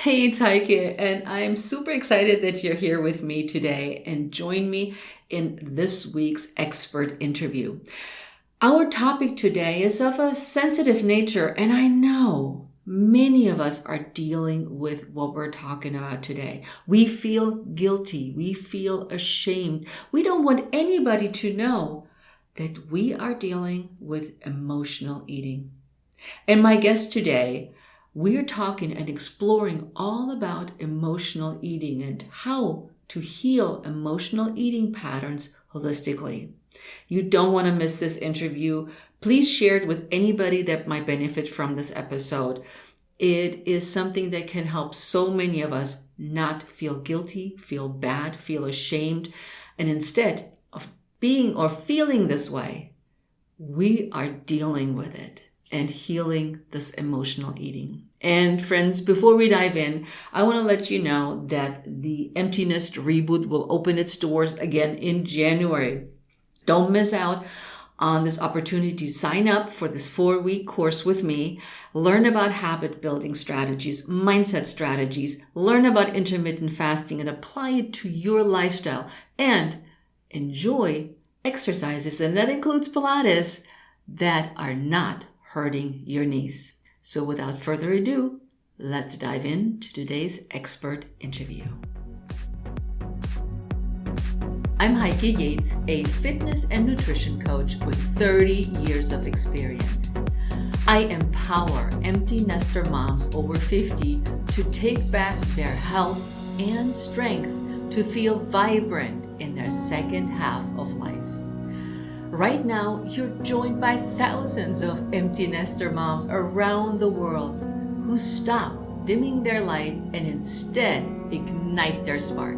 Hey, it's Heike, and I'm super excited that you're here with me today and join me in this week's expert interview. Our topic today is of a sensitive nature, and I know many of us are dealing with what we're talking about today. We feel guilty, we feel ashamed, we don't want anybody to know that we are dealing with emotional eating. And my guest today, we're talking and exploring all about emotional eating and how to heal emotional eating patterns holistically. You don't want to miss this interview. Please share it with anybody that might benefit from this episode. It is something that can help so many of us not feel guilty, feel bad, feel ashamed, and instead of being or feeling this way, we are dealing with it and healing this emotional eating. And friends, before we dive in, I want to let you know that the Empty Nest Reboot will open its doors again in January. Don't miss out on this opportunity to sign up for this 4-week course with me, learn about habit building strategies, mindset strategies, learn about intermittent fasting and apply it to your lifestyle, and enjoy exercises, and that includes Pilates, that are not hurting your knees. So without further ado, let's dive into today's expert interview. I'm Heike Yates, a fitness and nutrition coach with 30 years of experience. I empower empty nester moms over 50 to take back their health and strength to feel vibrant in their second half of life. Right now, you're joined by thousands of empty nester moms around the world who stop dimming their light and instead ignite their spark.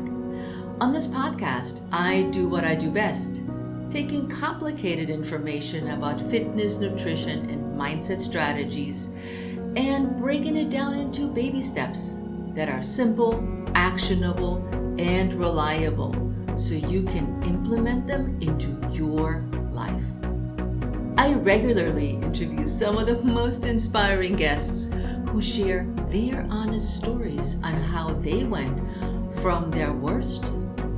On this podcast, I do what I do best, taking complicated information about fitness, nutrition, and mindset strategies and breaking it down into baby steps that are simple, actionable, and reliable so you can implement them into your life. I regularly interview some of the most inspiring guests who share their honest stories on how they went from their worst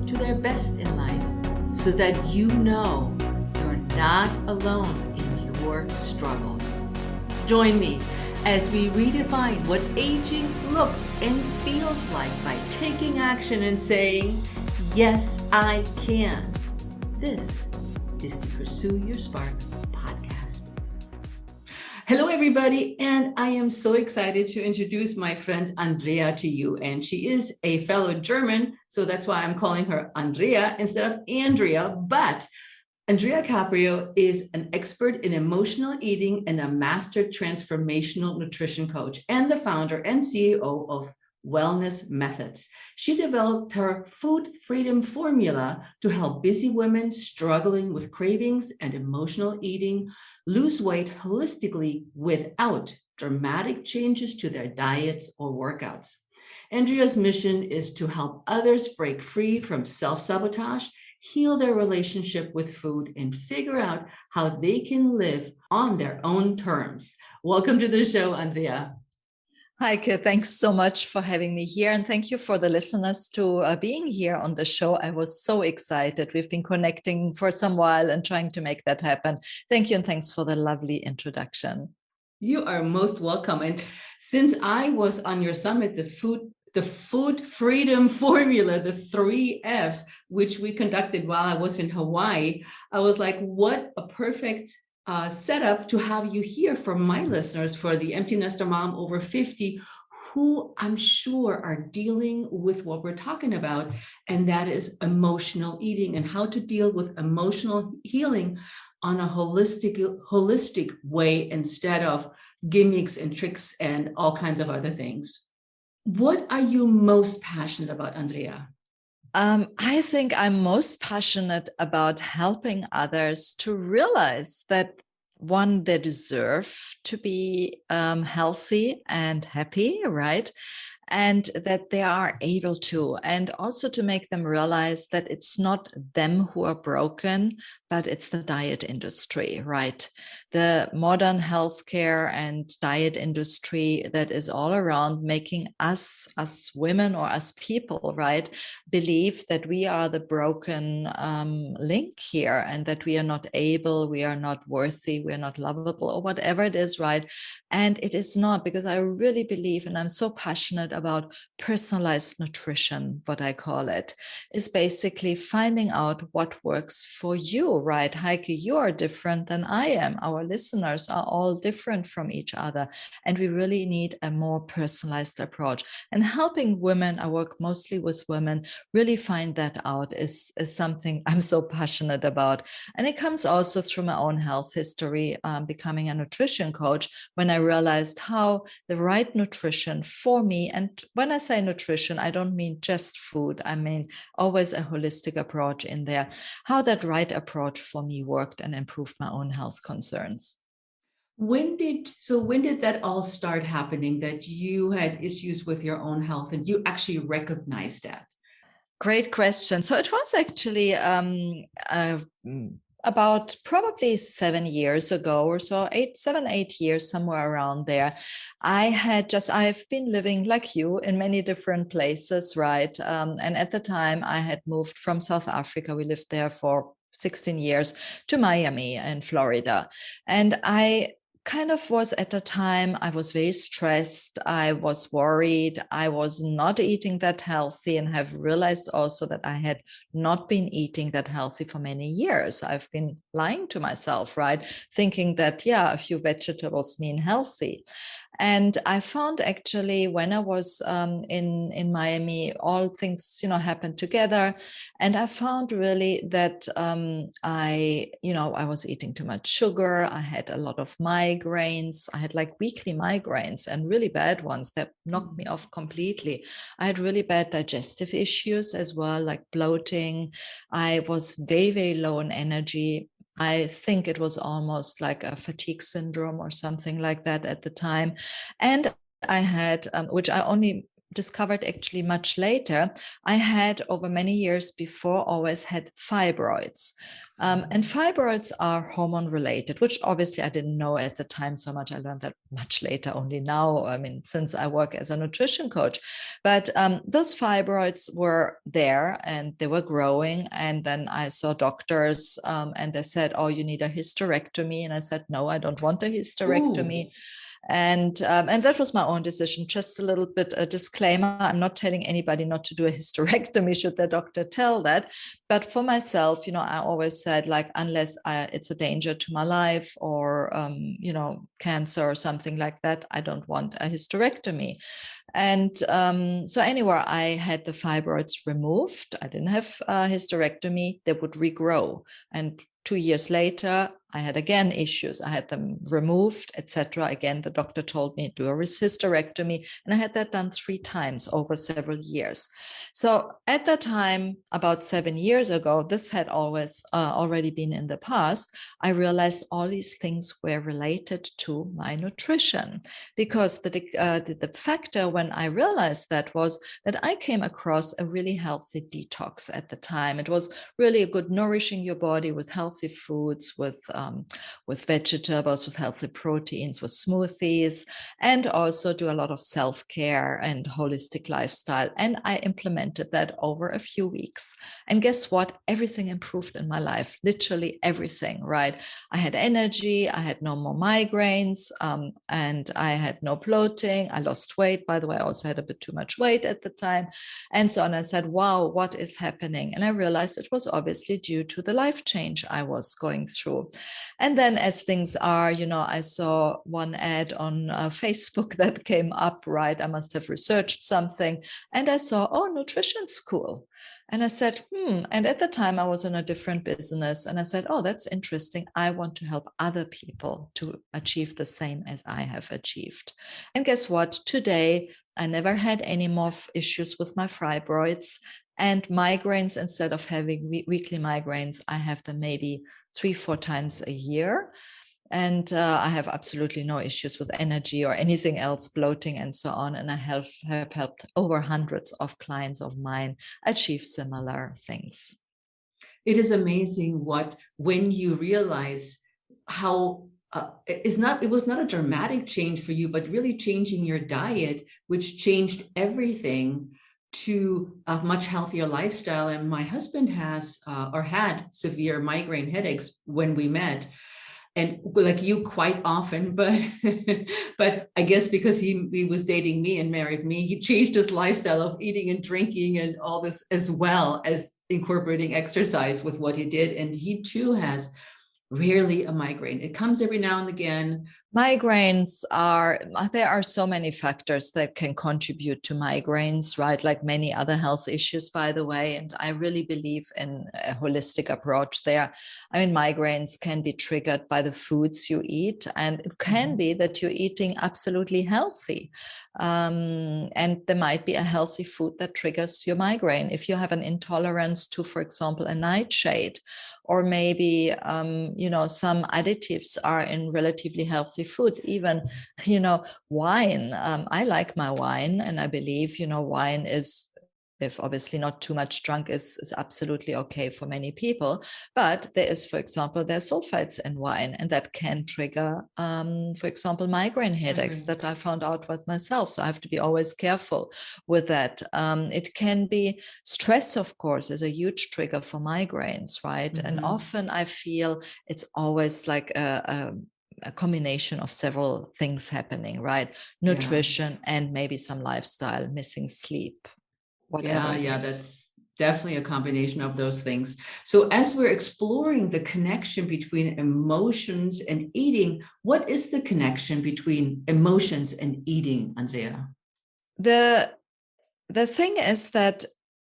to their best in life so that you know you're not alone in your struggles. Join me as we redefine what aging looks and feels like by taking action and saying, "Yes, I can." This is the Pursue Your Spark podcast. Hello, everybody, and I am so excited to introduce my friend Andrea to you. And she is a fellow German, so that's why I'm calling her Andrea instead of Andrea. But Andrea Caprio is an expert in emotional eating and a master transformational nutrition coach, and the founder and CEO of Wellness Methods. She developed her food freedom formula to help busy women struggling with cravings and emotional eating lose weight holistically without dramatic changes to their diets or workouts. Andrea's mission is to help others break free from self-sabotage, heal their relationship with food, and figure out how they can live on their own terms. Welcome to the show, Andrea. Heike, thanks so much for having me here. And thank you for the listeners to being here on the show. I was so excited. We've been connecting for some while and trying to make that happen. Thank you. And thanks for the lovely introduction. You are most welcome. And since I was on your summit, the food freedom formula, the 3 Fs, which we conducted while I was in Hawaii, I was like, what a perfect setup to have you here for my listeners, for the empty nester mom over 50, who I'm sure are dealing with what we're talking about, and that is emotional eating and how to deal with emotional healing on a holistic way instead of gimmicks and tricks and all kinds of other things. What are you most passionate about, Andrea? I think I'm most passionate about helping others to realize that one, they deserve to be healthy and happy, right? And that they are able to, and also to make them realize that it's not them who are broken, but it's the diet industry, right? the modern healthcare and diet industry that is all around, making us as women or as people, right, believe that we are the broken link here, and that we are not able, we are not worthy, we are not lovable, or whatever it is, right? And it is not, because I really believe, and I'm so passionate about personalized nutrition, what I call it, is basically finding out what works for you, right? Heike, you are different than I am. Our listeners are all different from each other. And we really need a more personalized approach. And helping women, I work mostly with women, really find that out is something I'm so passionate about. And it comes also through my own health history, becoming a nutrition coach, when I realized how the right nutrition for me, and when I say nutrition, I don't mean just food, I mean always a holistic approach in there, how that right approach for me worked and improved my own health concerns. When did that all start happening, that you had issues with your own health and you actually recognized that? Great question. So it was actually about probably 7 years ago or so, 8 years, somewhere around there. I've been living like you in many different places, right? And at the time I had moved from South Africa. We lived there for 16 years to Miami in Florida. And I kind of was, at the time, I was very stressed. I was worried. I was not eating that healthy, and have realized also that I had not been eating that healthy for many years. I've been lying to myself, right? Thinking that, yeah, a few vegetables mean healthy. And I found, actually, when I was in Miami, all things, happened together. And I found really that I was eating too much sugar. I had a lot of migraines. I had like weekly migraines, and really bad ones that knocked me off completely. I had really bad digestive issues as well, like bloating. I was very, very low in energy. I think it was almost like a fatigue syndrome or something like that at the time. And I had, which I only discovered actually much later, I had over many years before always had fibroids. And fibroids are hormone related, which obviously I didn't know at the time so much. I learned that much later, only now, I mean, since I work as a nutrition coach. But those fibroids were there and they were growing. And then I saw doctors and they said, oh, you need a hysterectomy. And I said, no, I don't want a hysterectomy. Ooh. And that was my own decision. Just a little bit a disclaimer: I'm not telling anybody not to do a hysterectomy should their doctor tell that. But for myself, I always said, like, unless it's a danger to my life or cancer or something like that, I don't want a hysterectomy. And so anyway, I had the fibroids removed. I didn't have a hysterectomy. They would regrow. And 2 years later, I had again issues. I had them removed, etc. Again, the doctor told me do a hysterectomy, and I had that done 3 times over several years. So at that time, about 7 years ago, this had always already been in the past. I realized all these things were related to my nutrition, because the factor when I realized that was that I came across a really healthy detox at the time. It was really a good nourishing your body with healthy foods, with vegetables, with healthy proteins, with smoothies, and also do a lot of self-care and holistic lifestyle. And I implemented that over a few weeks. And guess what? Everything improved in my life, literally everything, right? I had energy, I had no more migraines, and I had no bloating. I lost weight. By the way, I also had a bit too much weight at the time, and so on. I said, wow, what is happening? And I realized it was obviously due to the life change I was going through. And then, as things are, I saw one ad on Facebook that came up, right? I must have researched something. And I saw, oh, nutrition school. And I said, And at the time I was in a different business. And I said, oh, that's interesting. I want to help other people to achieve the same as I have achieved. And guess what? Today, I never had any more issues with my fibroids and migraines. Instead of having weekly migraines, I have them maybe 3-4 times a year. And I have absolutely no issues with energy or anything else, bloating and so on. And I have helped over hundreds of clients of mine achieve similar things. It is amazing when you realize how it was not a dramatic change for you, but really changing your diet, which changed everything to a much healthier lifestyle. And my husband has or had severe migraine headaches when we met, and like you quite often, but but I guess because he was dating me and married me, he changed his lifestyle of eating and drinking and all this, as well as incorporating exercise with what he did. And he too has rarely a migraine. It comes every now and again. Migraines are, there are so many factors that can contribute to migraines, right? Like many other health issues, by the way. And I really believe in a holistic approach there. I mean, migraines can be triggered by the foods you eat, and it can be that you're eating absolutely healthy. And there might be a healthy food that triggers your migraine. If you have an intolerance to, for example, a nightshade, or maybe, some additives are in relatively healthy foods, even, wine. I like my wine, and I believe, wine is, if obviously not too much drunk, is absolutely okay for many people. But there is, for example, there are sulfites in wine, and that can trigger, for example, migraine headaches that I found out with myself. So I have to be always careful with that. It can be stress, of course, is a huge trigger for migraines, right? And often I feel it's always like a combination of several things happening, right? Nutrition and maybe some lifestyle, missing sleep. Yeah, that's definitely a combination of those things. So as we're exploring the connection between emotions and eating, what is the connection between emotions and eating, Andrea? The thing is that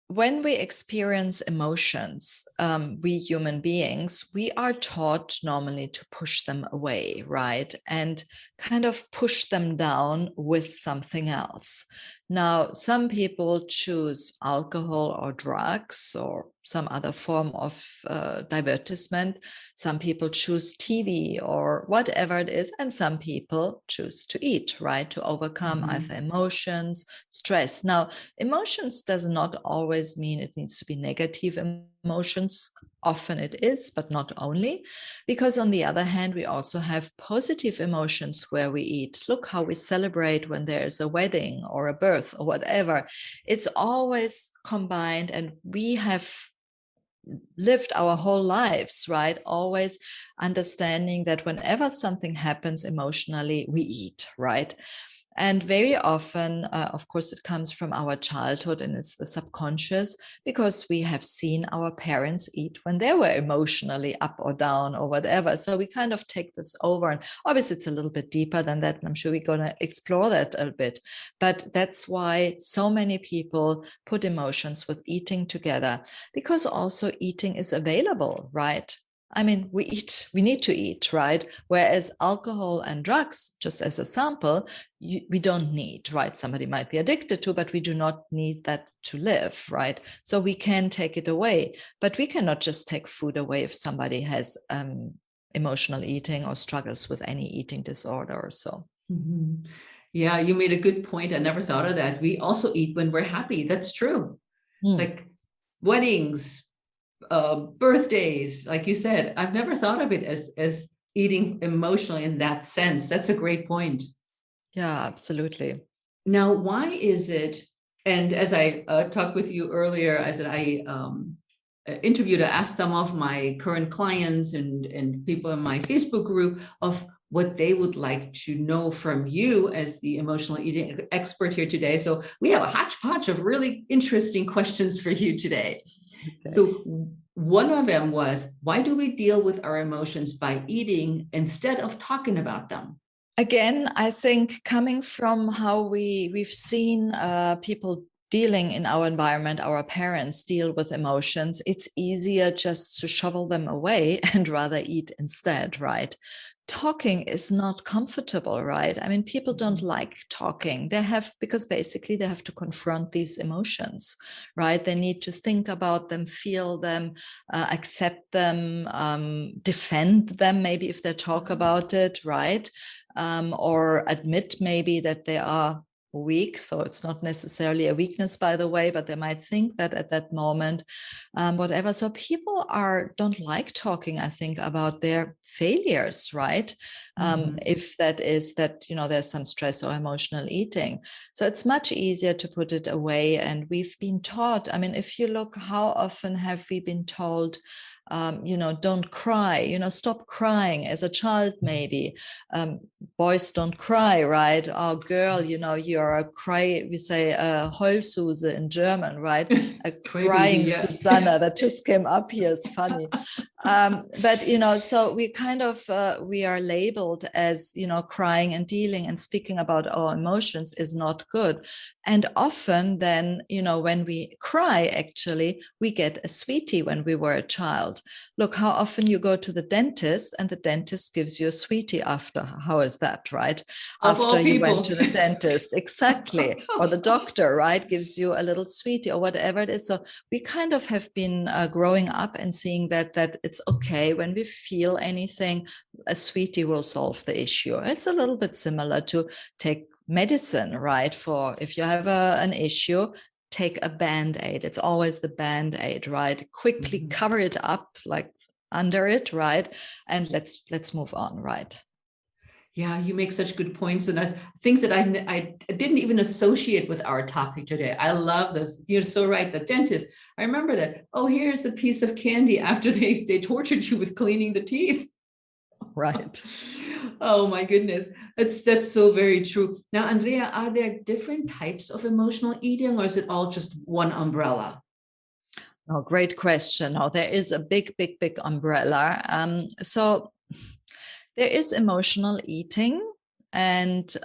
when we experience emotions, we human beings, we are taught normally to push them away, right? And kind of push them down with something else. Now, some people choose alcohol or drugs or some other form of divertisement. Some people choose TV or whatever it is. And some people choose to eat, right? To overcome either emotions, stress. Now, emotions does not always mean it needs to be negative emotions. Often it is, but not only, because on the other hand, we also have positive emotions where we eat. Look how we celebrate when there is a wedding or a birth or whatever. It's always combined, and we have lived our whole lives, right? Always understanding that whenever something happens emotionally, we eat, right? And very often, of course, it comes from our childhood, and it's the subconscious, because we have seen our parents eat when they were emotionally up or down or whatever. So we kind of take this over. And obviously, it's a little bit deeper than that. And I'm sure we're going to explore that a bit. But that's why so many people put emotions with eating together, because also eating is available, right? I mean, we need to eat, right? Whereas alcohol and drugs, just as a sample, we don't need, right? Somebody might be addicted to, but we do not need that to live, right? So we can take it away, but we cannot just take food away if somebody has emotional eating or struggles with any eating disorder or so. Yeah, you made a good point. I never thought of that. We also eat when we're happy. That's true. It's like weddings, birthdays, like you said. I've never thought of it as eating emotionally in that sense. That's a great point. Yeah, absolutely. Now, why is it? And as I talked with you earlier, I said I interviewed, I asked some of my current clients and people in my Facebook group of what they would like to know from you as the emotional eating expert here today. So we have a hodgepodge of really interesting questions for you today. Okay. So one of them was, why do we deal with our emotions by eating instead of talking about them? Again, I think coming from how we've seen people dealing in our environment, our parents deal with emotions, it's easier just to shovel them away and rather eat instead, right? Talking is not comfortable, right? I mean, people don't like talking. Because basically they have to confront these emotions, right? They need to think about them, feel them, accept them, defend them, maybe if they talk about it, right? Or admit maybe that they are weak. So it's not necessarily a weakness, by the way, but they might think that at that moment, whatever. So people don't like talking, I think, about their failures, right? If that is that, there's some stress or emotional eating. So it's much easier to put it away. And we've been taught, I mean, if you look, how often have we been told, don't cry, stop crying as a child, maybe. Boys don't cry, right? Oh, girl, you're a cry, we say Heulsuse in German, right? A crying yeah. Susanna that just came up here. It's funny. But, so we kind of, we are labeled as, crying and dealing and speaking about our emotions is not good. And often then, when we cry, actually, we get a sweetie when we were a child. Look how often you go to the dentist and the dentist gives you a sweetie after. How is that, right? Of After all you people. went to the dentist, exactly. Or the doctor, right, gives you a little sweetie or whatever it is. So we kind of have been growing up and seeing that it's okay when we feel anything, a sweetie will solve the issue. It's a little bit similar to take medicine, right? For if you have an issue, take a Band-Aid. It's always the Band-Aid, right? Quickly cover it up, like under it, right? And let's move on, right? Yeah, you make such good points, and things that I didn't even associate with our topic today. I love this. You're so right. The dentist. I remember that. Oh, here's a piece of candy after they tortured you with cleaning the teeth. Right. Oh my goodness. That's so very true. Now, Andrea, are there different types of emotional eating, or is it all just one umbrella? Oh, great question. Oh, there is a big, big, big umbrella. So there is emotional eating and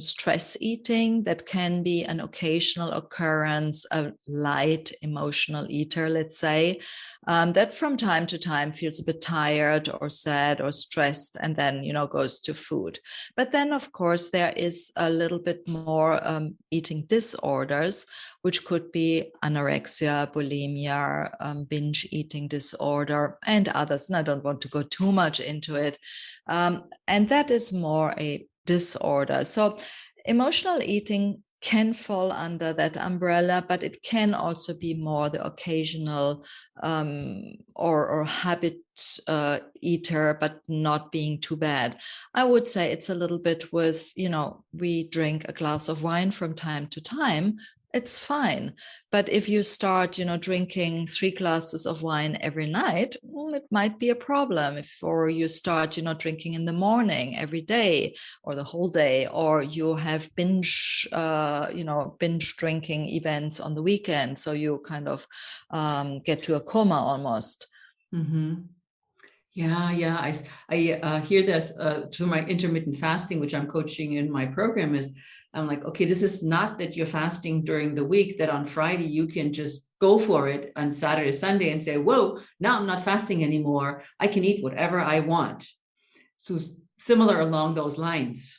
stress eating that can be an occasional occurrence, a light emotional eater, let's say, that from time to time feels a bit tired or sad or stressed and then, goes to food. But then, of course, there is a little bit more eating disorders, which could be anorexia, bulimia, binge eating disorder, and others. And I don't want to go too much into it. And that is more a disorder. So emotional eating can fall under that umbrella, but it can also be more the occasional or habit eater, but not being too bad. I would say it's a little bit with, we drink a glass of wine from time to time. It's fine. But if you start, drinking 3 glasses of wine every night, it might be a problem. Or you start, drinking in the morning every day or the whole day, or you have binge drinking events on the weekend. So you kind of get to a coma almost. Mm-hmm. Yeah. I hear this through my intermittent fasting, which I'm coaching in my program. Is I'm like, okay, this is not that you're fasting during the week, that on Friday you can just go for it on Saturday, Sunday and say, whoa, now I'm not fasting anymore. I can eat whatever I want. So similar along those lines.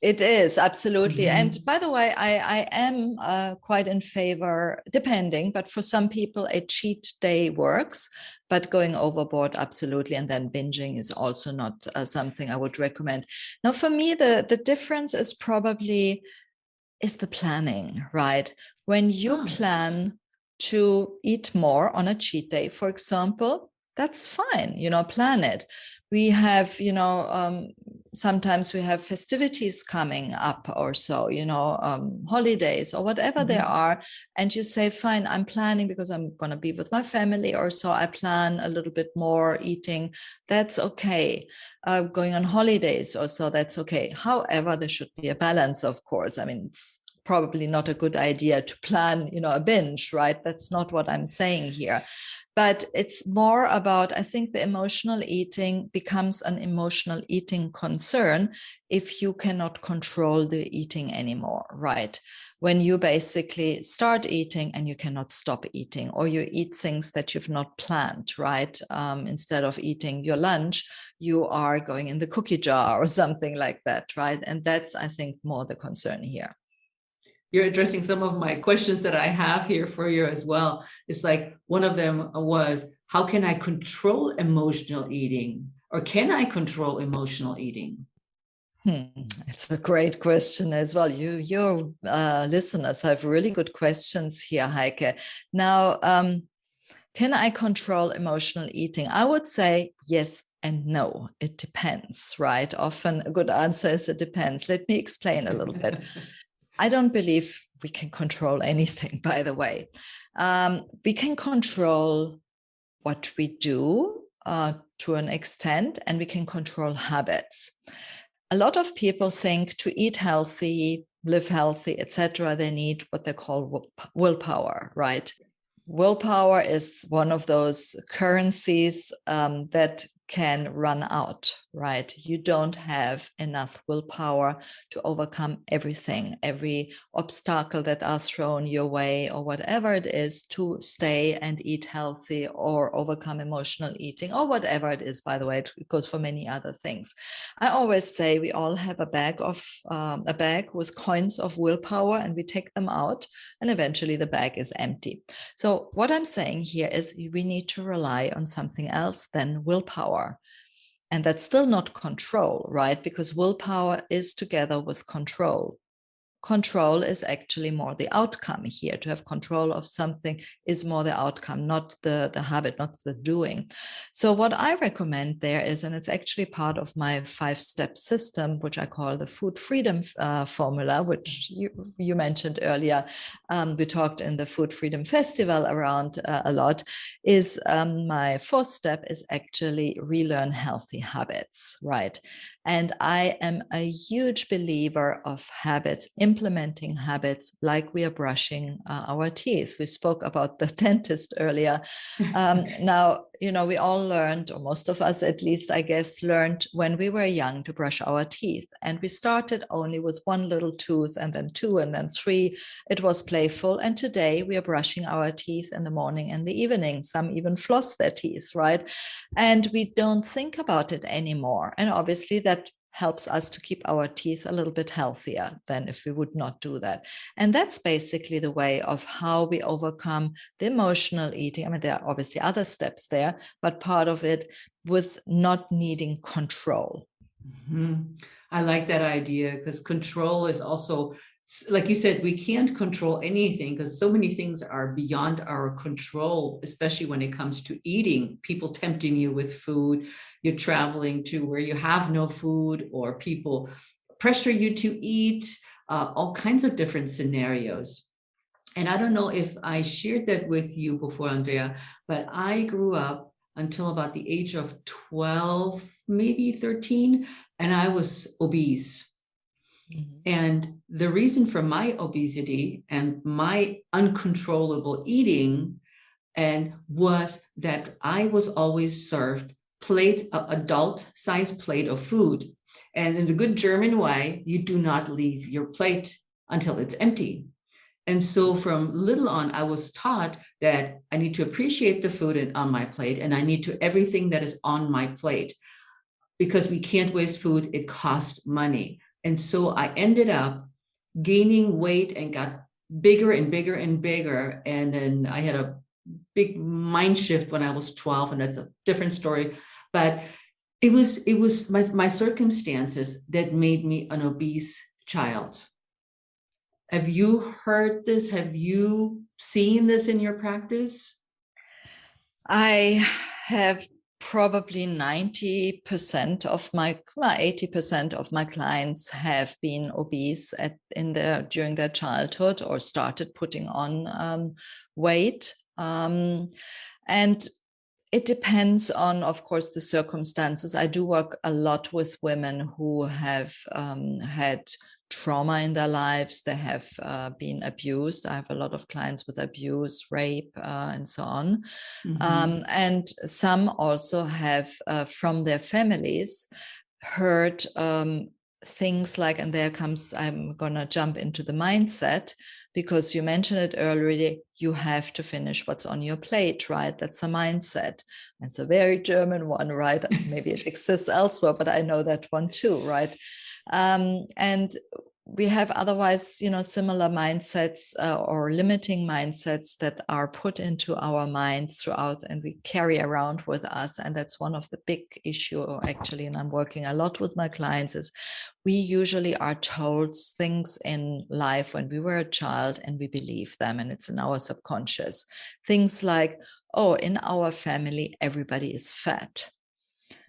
It is, absolutely. And by the way, I am quite in favor, depending, but for some people, a cheat day works, but going overboard, absolutely. And then binging is also not something I would recommend. Now, for me, the difference is probably the planning, right? When you plan to eat more on a cheat day, for example, that's fine, plan it. We have, sometimes we have festivities coming up or so, holidays or whatever there are. And you say, fine, I'm planning because I'm going to be with my family or so. I plan a little bit more eating. That's okay. Going on holidays or so, that's okay. However, there should be a balance, of course. I mean, it's probably not a good idea to plan, a binge, right? That's not what I'm saying here. But it's more about, I think the emotional eating becomes an emotional eating concern if you cannot control the eating anymore, right? When you basically start eating and you cannot stop eating, or you eat things that you've not planned, right? Instead of eating your lunch, you are going in the cookie jar or something like that, right? And that's, I think, more the concern here. You're addressing some of my questions that I have here for you as well. It's like one of them was, how can I control emotional eating? Or can I control emotional eating? It's a great question as well. Your listeners have really good questions here, Heike. Now, can I control emotional eating? I would say yes and no. It depends, right? Often a good answer is it depends. Let me explain a little bit. I don't believe we can control anything, by the way. We can control what we do to an extent, and we can control habits. A lot of people think to eat healthy, live healthy, etc., they need what they call willpower, right? Willpower is one of those currencies that can run out, right? You don't have enough willpower to overcome everything, every obstacle that are thrown your way or whatever it is to stay and eat healthy or overcome emotional eating or whatever it is. By the way, it goes for many other things. I always say we all have a bag with coins of willpower, and we take them out and eventually the bag is empty. So what I'm saying here is we need to rely on something else than willpower. And that's still not control, right? Because willpower is together with control. Control is actually more the outcome here. To have control of something is more the outcome, not the habit, not the doing. So what I recommend there is, and it's actually part of my 5-step system, which I call the food freedom formula, which you mentioned earlier. We talked in the Food Freedom Festival around a lot, is my 4th step is actually relearn healthy habits, right? And I am a huge believer of habits, implementing habits like we are brushing our teeth. We spoke about the dentist earlier. Now, we all learned, or most of us at least, I guess, learned when we were young to brush our teeth. And we started only with 1 little tooth and then 2 and then 3. It was playful. And today we are brushing our teeth in the morning and the evening. Some even floss their teeth, right? And we don't think about it anymore. And obviously that helps us to keep our teeth a little bit healthier than if we would not do that. And that's basically the way of how we overcome the emotional eating. I mean, there are obviously other steps there, but part of it with not needing control. Mm-hmm. I like that idea, because control is also, like you said, we can't control anything because so many things are beyond our control, especially when it comes to eating. People tempting you with food, you're traveling to where you have no food, or people pressure you to eat, all kinds of different scenarios. And I don't know if I shared that with you before, Andrea, but I grew up until about the age of 12, maybe 13, and I was obese. Mm-hmm. And the reason for my obesity and my uncontrollable eating was that I was always served plates, adult size plate of food. And in the good German way, you do not leave your plate until it's empty. And so from little on, I was taught that I need to appreciate the food on my plate, and I need to everything that is on my plate, because we can't waste food. It costs money. And so I ended up gaining weight and got bigger and bigger and bigger. And then I had a big mind shift when I was 12, and that's a different story. But it was my circumstances that made me an obese child. Have you heard this? Have you seen this in your practice? I have probably 90% of my 80% of my clients have been obese during their childhood, or started putting on weight. And it depends on, of course, the circumstances. I do work a lot with women who have had trauma in their lives. They have been abused. I have a lot of clients with abuse, rape, and so on. Mm-hmm. And some also have, from their families, heard things like, and there comes, I'm going to jump into the mindset, because you mentioned it earlier, you have to finish what's on your plate, right? That's a mindset. It's a very German one, right? Maybe it exists elsewhere, but I know that one too, right? And we have otherwise, similar mindsets or limiting mindsets that are put into our minds throughout and we carry around with us. And that's one of the big issue actually. And I'm working a lot with my clients is we usually are told things in life when we were a child and we believe them and it's in our subconscious. Things like, oh, in our family, everybody is fat.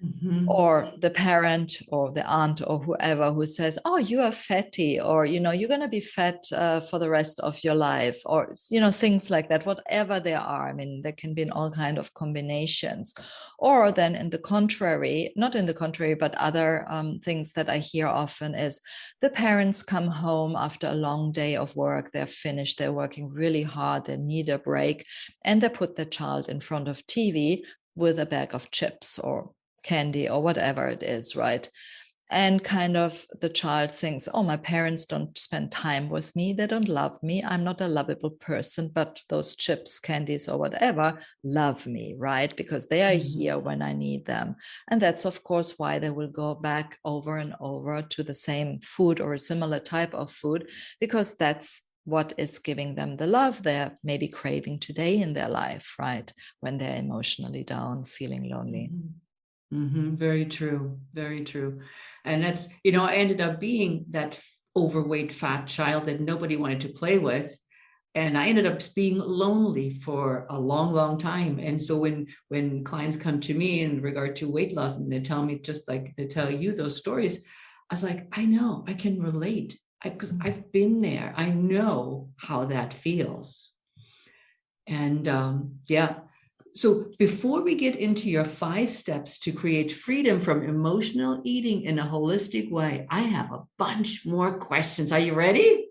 Mm-hmm. Or the parent or the aunt or whoever who says, oh, you are fatty, or, you're going to be fat for the rest of your life, or, things like that, whatever there are. I mean, there can be in all kind of combinations. Or then in the contrary, not in the contrary, but other things that I hear often is the parents come home after a long day of work, they're finished, they're working really hard, they need a break, and they put the child in front of TV with a bag of chips or candy or whatever it is, right? And kind of the child thinks, oh, my parents don't spend time with me, they don't love me, I'm not a lovable person, but those chips, candies, or whatever love me, right? Because they are here when I need them. And that's of course why they will go back over and over to the same food or a similar type of food, because that's what is giving them the love they're maybe craving today in their life, right? When they're emotionally down, feeling lonely. Mm-hmm. Very true. Very true. And that's, I ended up being that overweight fat child that nobody wanted to play with. And I ended up being lonely for a long, long time. And so when clients come to me in regard to weight loss and they tell me, just like they tell you those stories, I was like, I know, I can relate because I've been there. I know how that feels. And yeah. So before we get into your 5 steps to create freedom from emotional eating in a holistic way, I have a bunch more questions. Are you ready?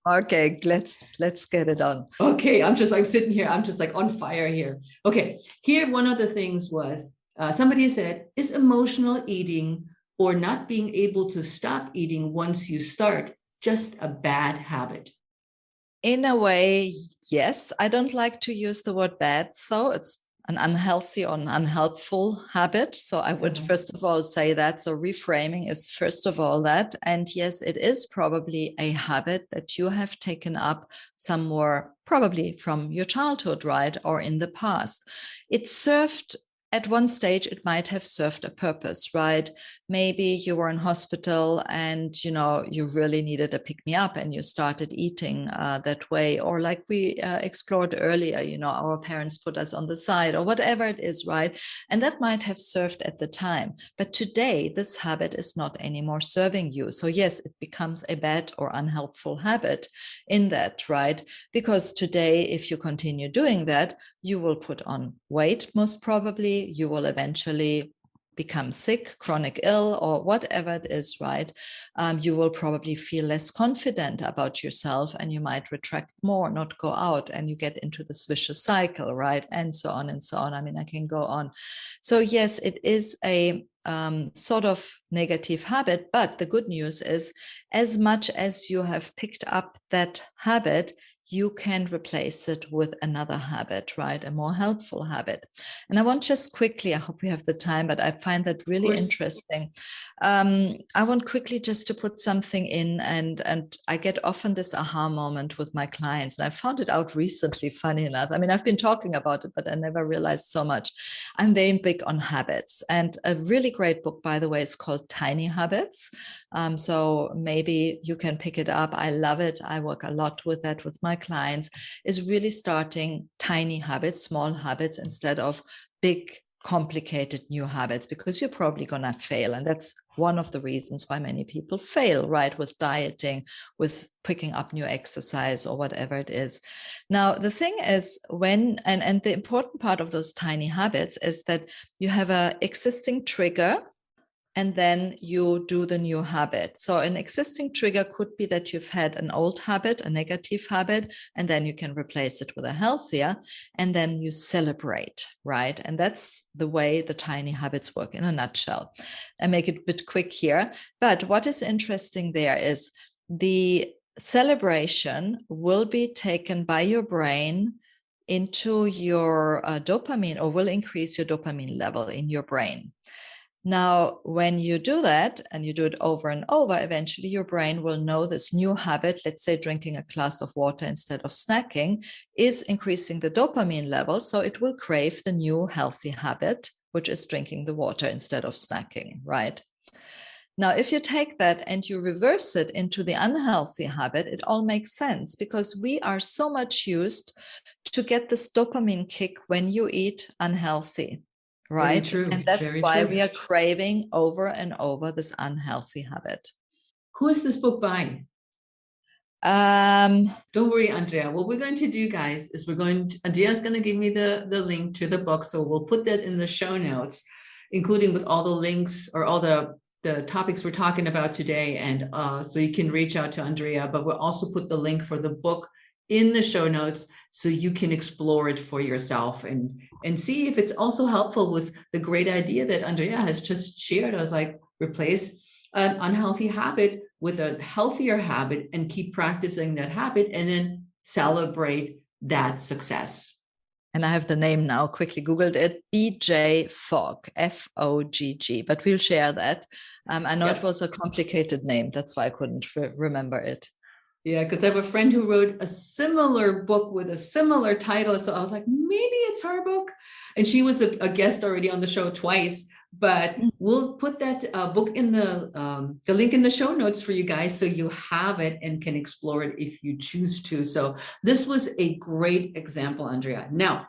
Okay, let's get it on. Okay, I'm sitting here, I'm just like on fire here. Okay, here one of the things was somebody said, is emotional eating or not being able to stop eating once you start just a bad habit? In a way, yes. I don't like to use the word bad, though. It's an unhealthy or an unhelpful habit. So I would first of all say that. So reframing is first of all that. And yes, it is probably a habit that you have taken up somewhere, probably from your childhood, right? Or in the past. It served at one stage, it might have served a purpose, right? Maybe you were in hospital and, you really needed a pick-me-up and you started eating that way. Or like we explored earlier, our parents put us on the side or whatever it is, right? And that might have served at the time. But today, this habit is not anymore serving you. So yes, it becomes a bad or unhelpful habit in that, right? Because today, if you continue doing that, you will put on weight, most probably. You will eventually become sick, chronic ill, or whatever it is, right? You will probably feel less confident about yourself and you might retract more, not go out, and you get into this vicious cycle, right? And so on and so on. I mean, I can go on. So yes, it is a sort of negative habit, but the good news is as much as you have picked up that habit, you can replace it with another habit, right? A more helpful habit. And I want just quickly, I hope we have the time, but I find that really interesting. I want quickly just to put something in, and I get often this aha moment with my clients. And I found it out recently, funny enough. I mean, I've been talking about it, but I never realized so much. I'm very big on habits. And a really great book, by the way, is called Tiny Habits. So maybe you can pick it up. I love it. I work a lot with that with my clients, is really starting tiny habits, small habits, instead of big, complicated new habits, because you're probably going to fail. And that's one of the reasons why many people fail, right? With dieting, with picking up new exercise or whatever it is. Now, the thing is and the important part of those tiny habits is that you have an existing trigger and then you do the new habit. So an existing trigger could be that you've had an old habit, a negative habit, and then you can replace it with a healthier, and then you celebrate, right? And that's the way the tiny habits work in a nutshell. I make it a bit quick here, but what is interesting there is the celebration will be taken by your brain into your dopamine, or will increase your dopamine level in your brain. Now, when you do that and you do it over and over, eventually your brain will know this new habit, let's say drinking a glass of water instead of snacking, is increasing the dopamine level. So it will crave the new healthy habit, which is drinking the water instead of snacking, right? Now, if you take that and you reverse it into the unhealthy habit, it all makes sense because we are so much used to get this dopamine kick when you eat unhealthy, Very right? true. And that's Very why true. we are craving over and over this unhealthy habit. Who is this book by? Um, Don't worry, Andrea. What we're going to do, guys, is Andrea's going to give me the link to the book. So we'll put that in the show notes, including with all the links or all the topics we're talking about today. And so you can reach out to Andrea, but we'll also put the link for the book in the show notes so you can explore it for yourself and see if it's also helpful with the great idea that Andrea has just shared. I was like, replace an unhealthy habit with a healthier habit and keep practicing that habit and then celebrate that success. and I have the name now, quickly Googled it, BJ Fogg, Fogg, but we'll share that. I know it was a complicated name. That's why I couldn't remember it. Yeah, because I have a friend who wrote a similar book with a similar title. So I was like, maybe it's her book. And she was a guest already on the show twice. But we'll put that book in the link in the show notes for you guys so you have it and can explore it if you choose to. So this was a great example, Andrea. Now,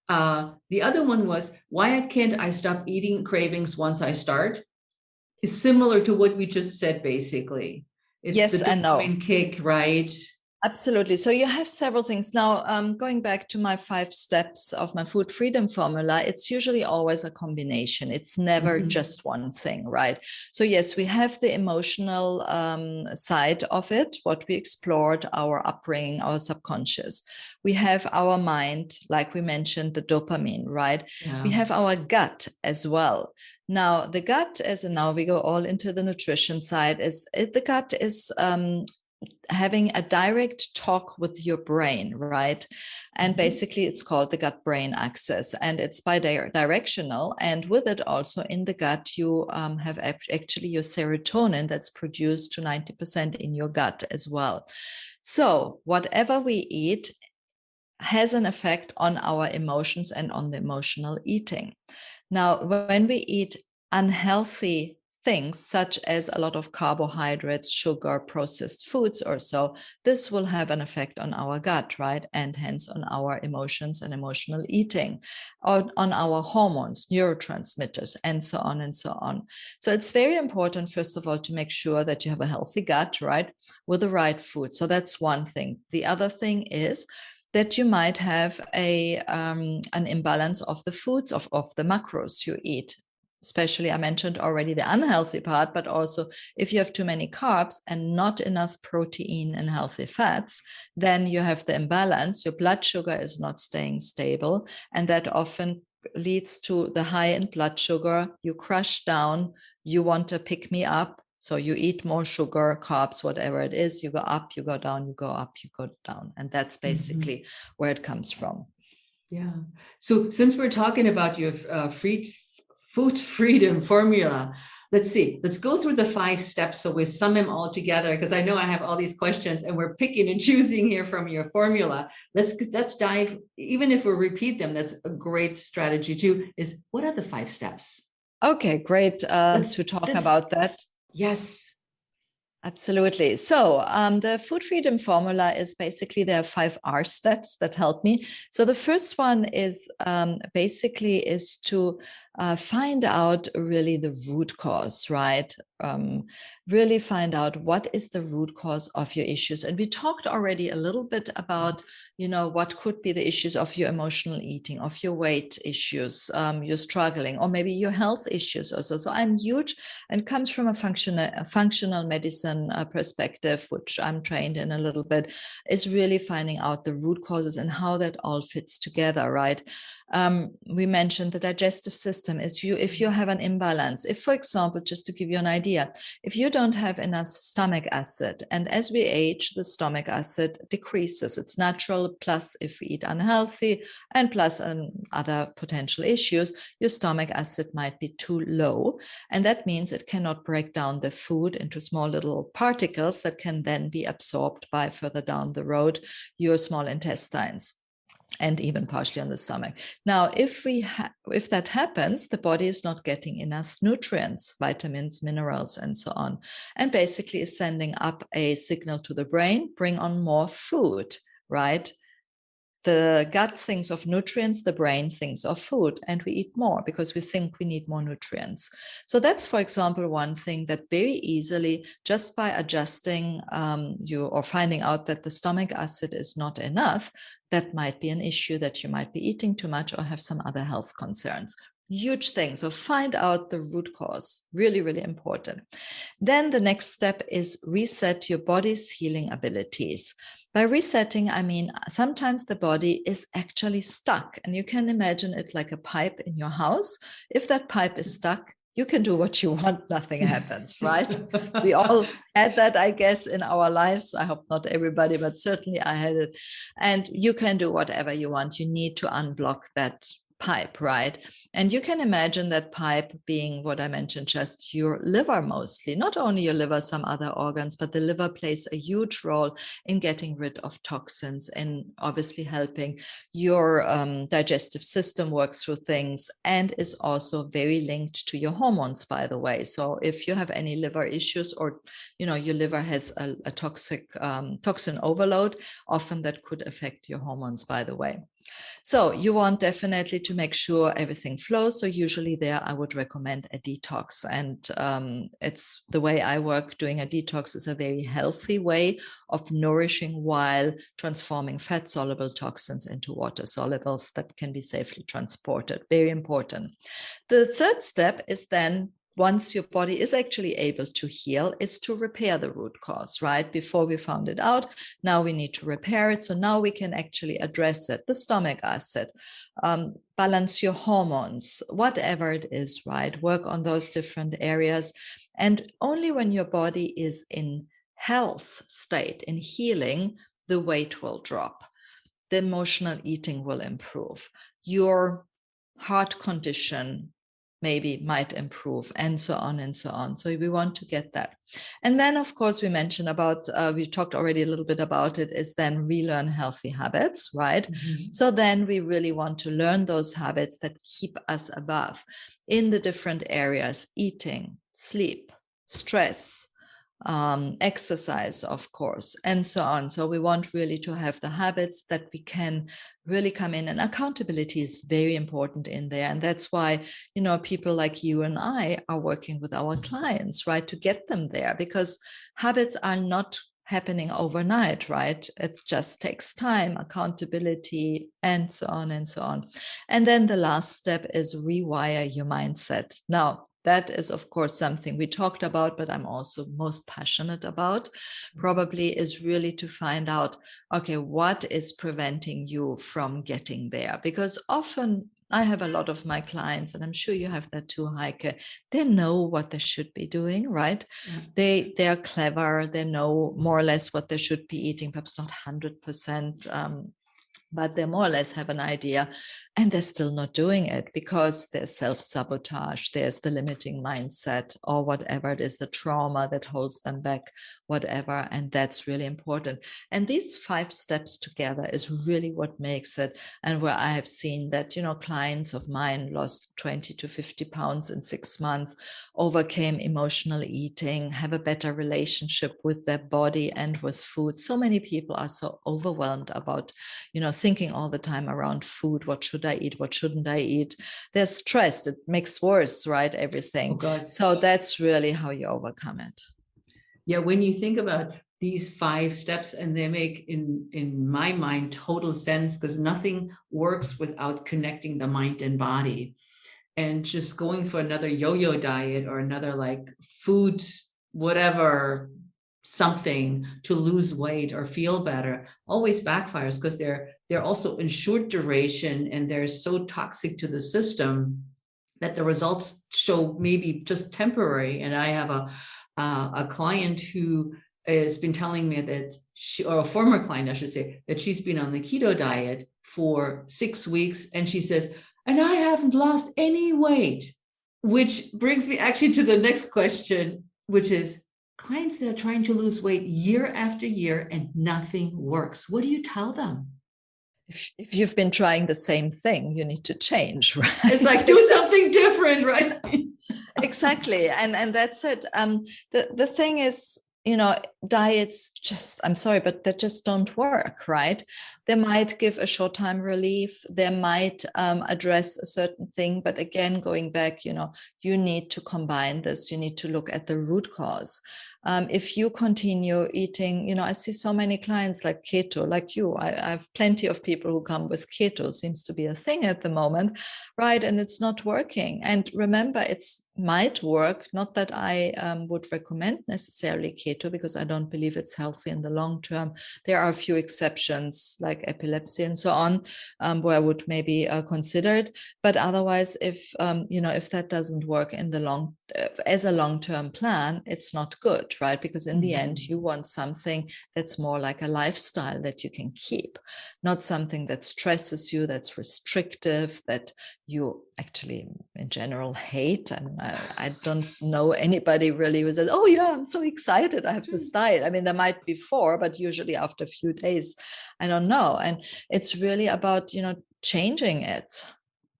the other one was, why can't I stop eating cravings once I start? Is similar to what we just said, basically. It's yes, the dopamine kick, right? Absolutely. So you have several things. Now, going back to my 5 steps of my food freedom formula, it's usually always a combination. It's never just one thing, right? So yes, we have the emotional side of it, what we explored, our upbringing, our subconscious. We have our mind, like we mentioned, the dopamine, right? Yeah. We have our gut as well. Now, the gut, now we go all into the nutrition side, the gut is having a direct talk with your brain, right? And basically it's called the gut-brain axis, and it's bi-directional. And with it also in the gut, you have actually your serotonin that's produced to 90% in your gut as well. So whatever we eat has an effect on our emotions and on the emotional eating. Now, when we eat unhealthy things such as a lot of carbohydrates, sugar, processed foods or so, this will have an effect on our gut, right? And hence on our emotions and emotional eating, on our hormones, neurotransmitters, and so on and so on. So it's very important, first of all, to make sure that you have a healthy gut, right? With the right food. So that's one thing. The other thing is that you might have an imbalance of the foods, of the macros you eat. Especially, I mentioned already the unhealthy part, but also if you have too many carbs and not enough protein and healthy fats, then you have the imbalance. Your blood sugar is not staying stable, and that often leads to the high in blood sugar. You crash down, you want to pick me up. So you eat more sugar, carbs, whatever it is, you go up, you go down, you go up, you go down. And that's basically where it comes from. Yeah. So since we're talking about your food freedom formula, let's see, let's go through the 5 steps so we sum them all together, because I know I have all these questions and we're picking and choosing here from your formula. Let's dive, even if we repeat them, that's a great strategy too, is what are the 5 steps? Okay, great to talk about that. Yes. Absolutely. So the food freedom formula is basically, there are 5 R steps that help me. So the first one is basically is to find out really the root cause, right? Really find out what is the root cause of your issues. And we talked already a little bit about, what could be the issues of your emotional eating, of your weight issues, you're struggling, or maybe your health issues also. So I'm huge, and comes from a functional medicine perspective, which I'm trained in a little bit, is really finding out the root causes and how that all fits together, right? We mentioned the digestive system system is if you have an imbalance. If, for example, just to give you an idea, if you don't have enough stomach acid, and as we age, the stomach acid decreases. It's natural. Plus, if we eat unhealthy, and plus other potential issues, your stomach acid might be too low. And that means it cannot break down the food into small little particles that can then be absorbed by further down the road your small intestines, and even partially on the stomach. Now, if that happens, the body is not getting enough nutrients, vitamins, minerals, and so on, and basically is sending up a signal to the brain, bring on more food, right? The gut thinks of nutrients, the brain thinks of food, and we eat more because we think we need more nutrients. So that's, for example, one thing that very easily, just by adjusting or finding out that the stomach acid is not enough, that might be an issue, that you might be eating too much or have some other health concerns. Huge thing. So find out the root cause. Really, really important. Then the next step is reset your body's healing abilities. By resetting, I mean, sometimes the body is actually stuck, and you can imagine it like a pipe in your house. If that pipe is stuck, you can do what you want, nothing happens, right? We all had that, I guess, in our lives. I hope not everybody, but certainly I had it. And you can do whatever you want. You need to unblock that pipe, right? And you can imagine that pipe being what I mentioned, just your liver mostly, not only your liver, some other organs, but the liver plays a huge role in getting rid of toxins and obviously helping your digestive system work through things, and is also very linked to your hormones, by the way. So if you have any liver issues, or your liver has a toxin overload, often that could affect your hormones, by the way. So you want definitely to make sure everything flows. So usually there I would recommend a detox. And it's the way I work. Doing a detox is a very healthy way of nourishing while transforming fat-soluble toxins into water-solubles that can be safely transported. Very important. The third step is then, once your body is actually able to heal, is to repair the root cause, right? Before we found it out, now we need to repair it. So now we can actually address it, the stomach acid, balance your hormones, whatever it is, right? Work on those different areas. And only when your body is in health state, in healing, the weight will drop. The emotional eating will improve. Your heart condition maybe might improve, and so on and so on. So we want to get that. And then, of course, we mentioned about, we talked already a little bit about it, is then relearn healthy habits, right? Mm-hmm. So then we really want to learn those habits that keep us above in the different areas: eating, sleep, stress, exercise, of course, and so on. So we want really to have the habits that we can really come in, and accountability is very important in there. And that's why, people like you and I are working with our clients, right, to get them there, because habits are not happening overnight, right? It just takes time, accountability, and so on and so on. And then the last step is rewire your mindset. Now, that is, of course, something we talked about, but I'm also most passionate about, probably, is really to find out, okay, what is preventing you from getting there? Because often I have a lot of my clients, and I'm sure you have that too, Heike. They know what they should be doing, right? Yeah. They are clever. They know more or less what they should be eating, perhaps not 100%. But they more or less have an idea, and they're still not doing it because there's self-sabotage, there's the limiting mindset, or whatever it is, the trauma that holds them back, whatever. And that's really important. And these 5 steps together is really what makes it. And where I have seen that, clients of mine lost 20 to 50 pounds in 6 months, overcame emotional eating, have a better relationship with their body and with food. So many people are so overwhelmed about, thinking all the time around food. What should I eat? What shouldn't I eat? They're stressed. It makes worse, right? Everything. Oh, so that's really how you overcome it. Yeah, when you think about these 5 steps, and they make, in my mind, total sense, because nothing works without connecting the mind and body. And just going for another yo-yo diet or another like food, whatever, something to lose weight or feel better always backfires, because they're also in short duration, and they're so toxic to the system that the results show maybe just temporary. And I have a client who has been telling me that or a former client, I should say, that she's been on the keto diet for 6 weeks. And she says, and I haven't lost any weight, which brings me actually to the next question, which is clients that are trying to lose weight year after year and nothing works. What do you tell them? If you've been trying the same thing, you need to change, right? It's like, do something different, right? Exactly. And that's it. The thing is, diets just, I'm sorry, but they just don't work, right? They might give a short-time relief. They might address a certain thing. But again, going back, you need to combine this. You need to look at the root cause. If you continue eating, I see so many clients like keto, like you. I have plenty of people who come with keto, seems to be a thing at the moment, right? And it's not working. And remember, it's might work. Not that I would recommend necessarily keto, because I don't believe it's healthy in the long term. There are a few exceptions like epilepsy and so on, where I would maybe consider it. But otherwise, if that doesn't work in the as a long-term plan, it's not good, right? Because in the end, you want something that's more like a lifestyle that you can keep, not something that stresses you, that's restrictive, that you actually in general hate. And I don't know anybody really who says, oh yeah, I'm so excited, I have this diet. I mean, there might be 4, but usually after a few days, I don't know. And it's really about, changing it.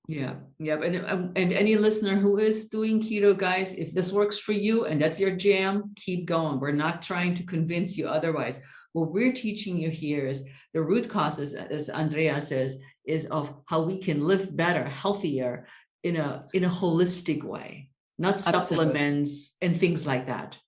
Yeah. And any listener who is doing keto, guys, if this works for you and that's your jam, keep going. We're not trying to convince you otherwise. What we're teaching you here is the root causes, as Andrea says, is of how we can live better, healthier in a holistic way, not supplements and things like that.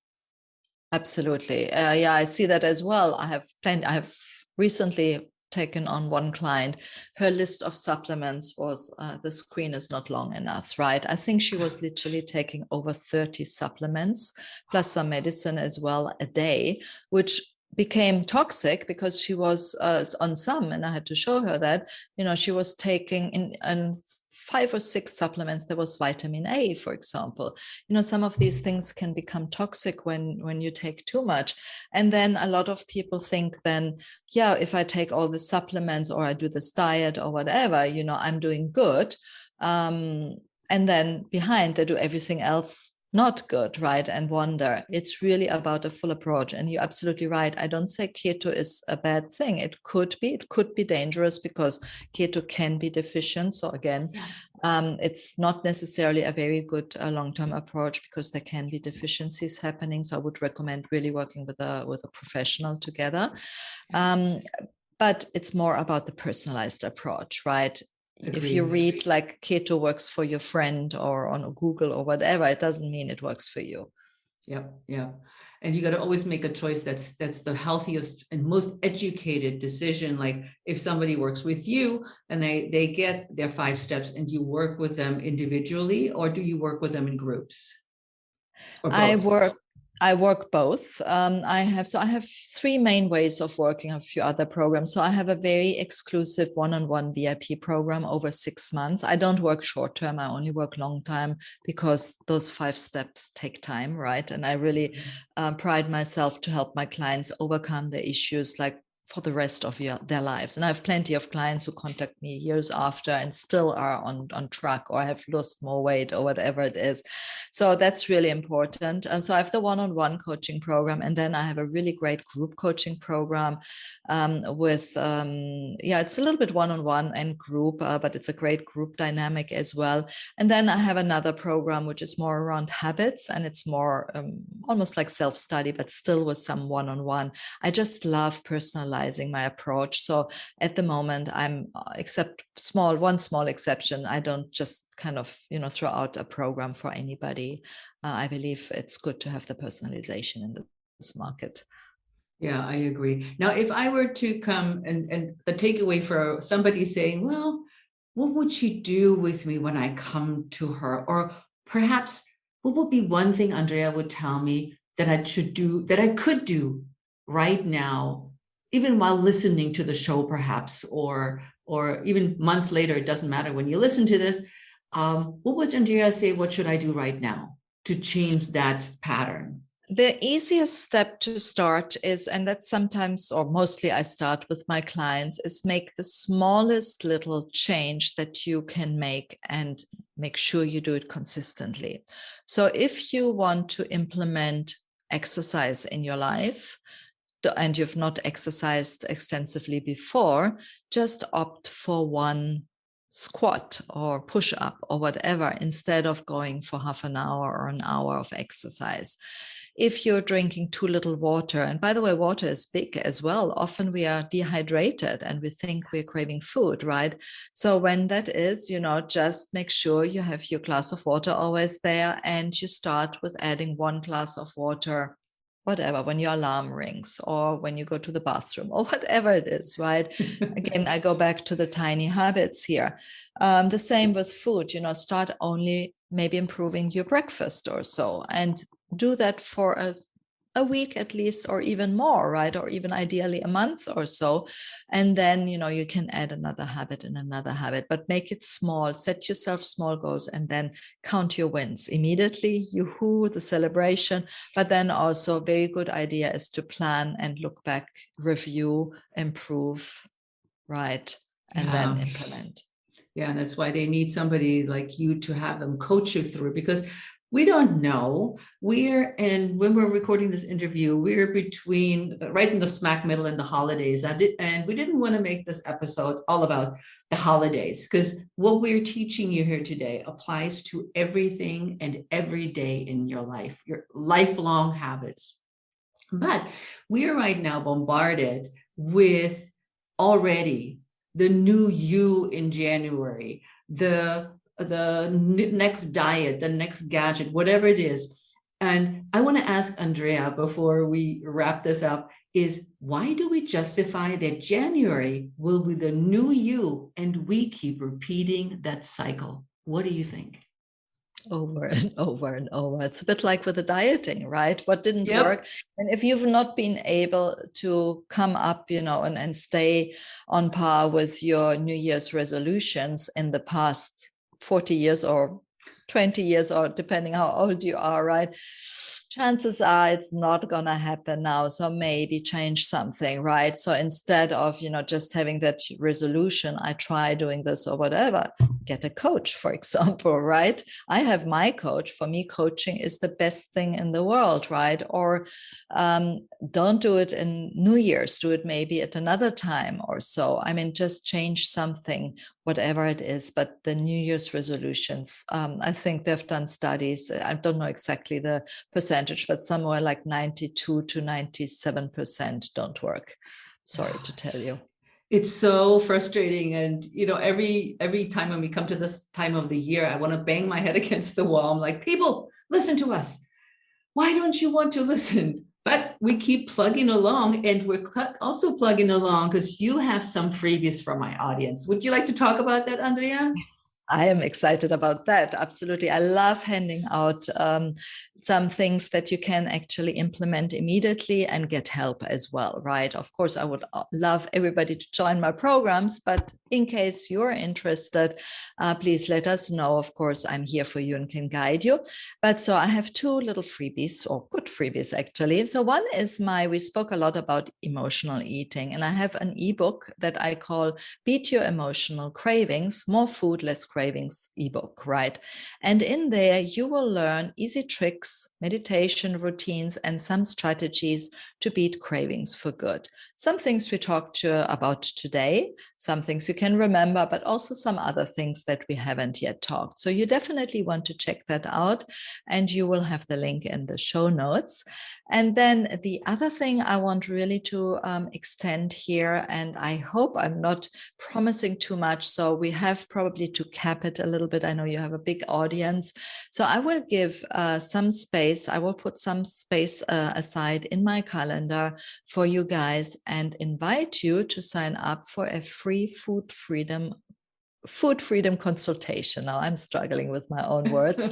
Absolutely. Yeah, I see that as well. I have recently taken on one client. Her list of supplements was, the screen is not long enough, right? I think she was literally taking over 30 supplements, plus some medicine as well a day, which became toxic because she was on some, and I had to show her that, she was taking in 5 or 6 supplements. There was vitamin A, for example. Some of these things can become toxic when you take too much. And then a lot of people think then, yeah, if I take all the supplements or I do this diet or whatever, I'm doing good. And then behind they do everything else not good, right? And wonder. It's really about a full approach. And you're absolutely right. I don't say keto is a bad thing. It could be dangerous because keto can be deficient. So again, it's not necessarily a very good long-term approach because there can be deficiencies happening. So I would recommend really working with a professional together. But it's more about the personalized approach, right? Agreed. If you read like keto works for your friend or on Google or whatever, it doesn't mean it works for you. Yeah. And you got to always make a choice that's the healthiest and most educated decision. Like if somebody works with you and they get their 5 steps and you work with them individually, or do you work with them in groups? Or both? I work both. I have 3 main ways of working, a few other programs. So I have a very exclusive one-on-one VIP program over 6 months. I don't work short term. I only work long time because those 5 steps take time, right? And I really pride myself to help my clients overcome the issues like for the rest of their lives. And I have plenty of clients who contact me years after and still are on track or have lost more weight or whatever it is. So that's really important. And so I have the one-on-one coaching program, and then I have a really great group coaching program it's a little bit one-on-one and group, but it's a great group dynamic as well. And then I have another program which is more around habits, and it's more almost like self-study, but still with some one-on-one. I just love personalizing my approach. So at the moment, I'm except one small exception. I don't just kind of, throw out a program for anybody. I believe it's good to have the personalization in this market. Yeah, I agree. Now, if I were to come and the takeaway for somebody saying, well, what would she do with me when I come to her? Or perhaps what would be one thing Andrea would tell me that I could do right now, even while listening to the show, perhaps, or even months later, it doesn't matter when you listen to this, What would Andrea say? What should I do right now to change that pattern? The easiest step to start is, and that's sometimes or mostly I start with my clients, is make the smallest little change that you can make and make sure you do it consistently. So if you want to implement exercise in your life and you've not exercised extensively before, just opt for one squat or push up or whatever instead of going for half an hour or an hour of exercise. If you're drinking too little water, and by the way, water is big as well. Often we are dehydrated and we think we're craving food, right? So when that is, just make sure you have your glass of water always there, and you start with adding 1 glass of water, whatever, when your alarm rings or when you go to the bathroom or whatever it is, right? Again, I go back to the tiny habits here. The same with food, start only maybe improving your breakfast or so, and do that for a week at least, or even more, right? Or even ideally a month or so. And then, you can add another habit and another habit, but make it small, set yourself small goals, and then count your wins immediately. Yoo-hoo, the celebration. But then also a very good idea is to plan and look back, review, improve, right? And then implement. Yeah, and that's why they need somebody like you to have them coach you through, because we don't know. And when we're recording this interview, we're between right in the smack middle in the holidays. And we didn't want to make this episode all about the holidays, because what we're teaching you here today applies to everything and every day in your life, your lifelong habits. But we are right now bombarded with already the new you in January, the next diet, the next gadget, whatever it is. And I want to ask Andrea before we wrap this up is, why do we justify that January will be the new you and we keep repeating that cycle? What do you think? Over and over and over. It's a bit like with the dieting, right? What didn't work. And if you've not been able to come up, and stay on par with your New Year's resolutions in the past 40 years or 20 years, or depending how old you are, right? Chances are it's not going to happen now. So maybe change something, right? So instead of, just having that resolution, I try doing this or whatever, get a coach, for example, right? I have my coach. For me, coaching is the best thing in the world, right? Or don't do it in New Year's, do it maybe at another time or so. I mean, just change something, whatever it is. But the New Year's resolutions, I think they've done studies. I don't know exactly the percentage, but somewhere like 92 to 97% don't work. Sorry to tell you. It's so frustrating. And, every time when we come to this time of the year, I want to bang my head against the wall. I'm like, people, listen to us. Why don't you want to listen? But we keep plugging along, and we're also plugging along because you have some freebies for my audience. Would you like to talk about that, Andrea? I am excited about that. Absolutely. I love handing out some things that you can actually implement immediately and get help as well, right? Of course, I would love everybody to join my programs, but in case you're interested, please let us know. Of course, I'm here for you and can guide you. But so I have 2 little freebies, or good freebies actually. So one is we spoke a lot about emotional eating, and I have an ebook that I call Beat Your Emotional Cravings, More Food, Less Cravings ebook, right? And in there, you will learn easy tricks, meditation routines, and some strategies to beat cravings for good. Some things we talked about today, some things you can remember, but also some other things that we haven't yet talked. So you definitely want to check that out, and you will have the link in the show notes. And then the other thing I want really to extend here, and I hope I'm not promising too much, so we have probably to cap it a little bit. I know you have a big audience, so I will give some space. I will put some space aside in my calendar for you guys and invite you to sign up for a free food freedom food freedom consultation. Now I'm struggling with my own words.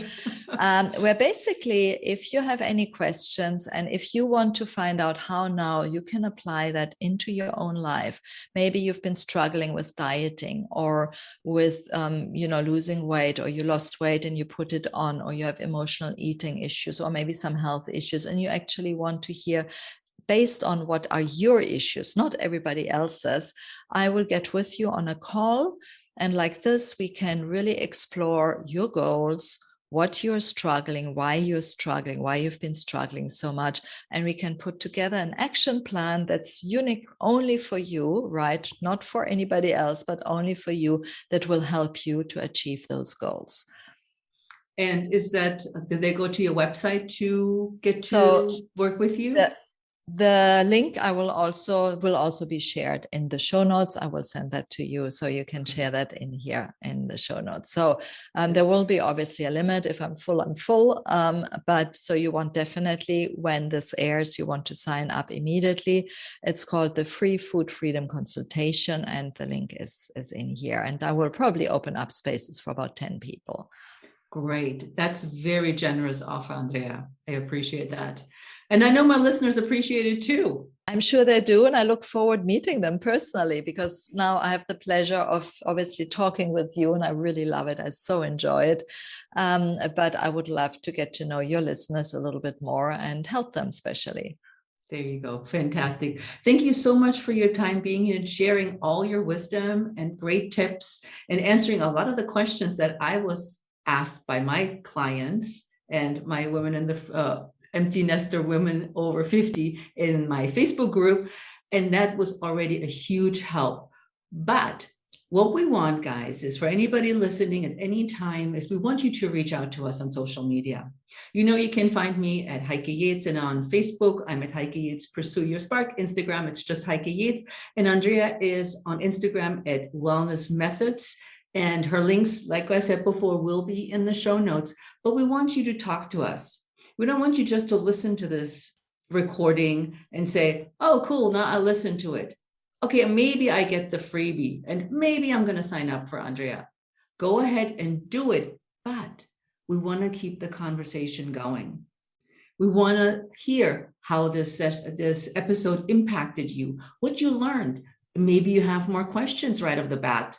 Where basically, if you have any questions and if you want to find out how now you can apply that into your own life, maybe you've been struggling with dieting or with, losing weight, or you lost weight and you put it on, or you have emotional eating issues, or maybe some health issues, and you actually want to hear based on what are your issues, not everybody else's, I will get with you on a call. And like this, we can really explore your goals, what you're struggling, why you've been struggling so much. And we can put together an action plan that's unique only for you, right? Not for anybody else, but only for you, that will help you to achieve those goals. And do they go to your website to get to work with you? The link will also be shared in the show notes. I will send that to you so you can share that in here in the show notes. So there will be obviously a limit. If I'm full, I'm full. But so you want definitely, when this airs, you want to sign up immediately. It's called the Free Food Freedom Consultation, and the link is in here. And I will probably open up spaces for about 10 people. Great. That's very generous offer, Andrea. I appreciate that. And I know my listeners appreciate it too. I'm sure they do. And I look forward meeting them personally, because now I have the pleasure of obviously talking with you, and I really love it. I so enjoy it. But I would love to get to know your listeners a little bit more and help them especially. There you go. Fantastic. Thank you so much for your time being here and sharing all your wisdom and great tips and answering a lot of the questions that I was asked by my clients and my women in the empty nester women over 50 in my Facebook group. And that was already a huge help. But what we want, guys, is for anybody listening at any time, is we want you to reach out to us on social media. You can find me at Heike Yates, and on Facebook, I'm at Heike Yates Pursue Your Spark. Instagram, it's just Heike Yates. And Andrea is on Instagram at Wellness Methods. And her links, like I said before, will be in the show notes. But we want you to talk to us. We don't want you just to listen to this recording and say, oh, cool, now I'll listen to it. Okay, maybe I get the freebie and maybe I'm going to sign up for Andrea. Go ahead and do it. But we want to keep the conversation going. We want to hear how this episode impacted you, what you learned. Maybe you have more questions right off the bat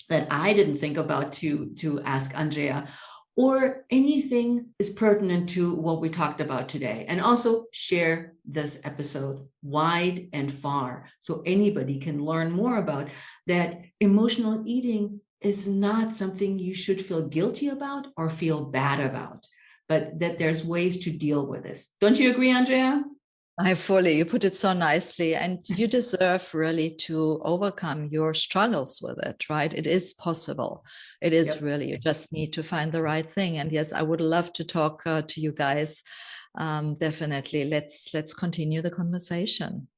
that I didn't think about to ask Andrea, or anything is pertinent to what we talked about today. And also share this episode wide and far so anybody can learn more about that. Emotional eating is not something you should feel guilty about or feel bad about, but that there's ways to deal with this. Don't you agree, Andrea? You put it so nicely, and you deserve really to overcome your struggles with it, right? It is possible. It is really, you just need to find the right thing. And yes, I would love to talk to you guys. Definitely. Let's continue the conversation.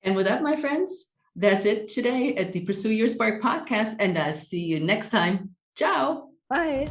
And with that, my friends, that's it today at the Pursue Your Spark podcast. And I'll see you next time. Ciao. Bye.